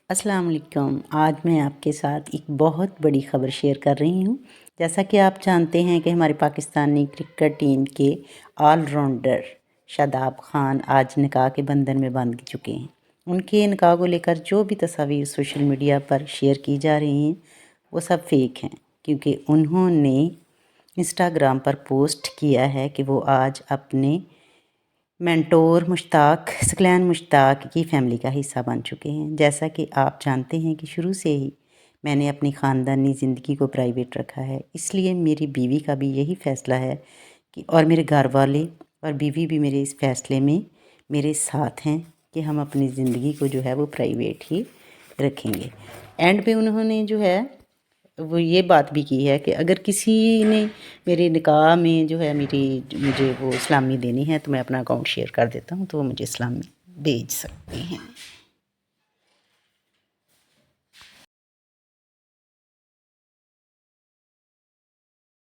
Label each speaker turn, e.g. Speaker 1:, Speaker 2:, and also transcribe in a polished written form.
Speaker 1: السلام علیکم۔ آج میں آپ کے ساتھ ایک بہت بڑی خبر شیئر کر رہی ہوں۔ جیسا کہ آپ جانتے ہیں کہ ہمارے پاکستانی کرکٹ ٹیم کے آل راؤنڈر شاداب خان آج نکاح کے بندھن میں بندھ چکے ہیں۔ ان کے نکاح کو لے کر جو بھی تصاویر سوشل میڈیا پر شیئر کی جا رہی ہیں وہ سب فیک ہیں، کیونکہ انہوں نے انسٹاگرام پر پوسٹ کیا ہے کہ وہ آج اپنے مینٹور ثقلین مشتاق کی فیملی کا حصہ بن چکے ہیں۔ جیسا کہ آپ جانتے ہیں کہ شروع سے ہی میں نے اپنی خاندانی زندگی کو پرائیویٹ رکھا ہے، اس لیے میری بیوی کا بھی یہی فیصلہ ہے کہ اور میرے گھر والے اور بیوی بھی میرے اس فیصلے میں میرے ساتھ ہیں کہ ہم اپنی زندگی کو جو ہے وہ پرائیویٹ ہی رکھیں گے۔ اینڈ پہ انہوں نے جو ہے وہ یہ بات بھی کی ہے کہ اگر کسی نے میرے نکاح میں جو ہے مجھے وہ اسلامی دینی ہے تو میں اپنا اکاؤنٹ شیئر کر دیتا ہوں، تو وہ مجھے اسلامی بھیج سکتے ہیں۔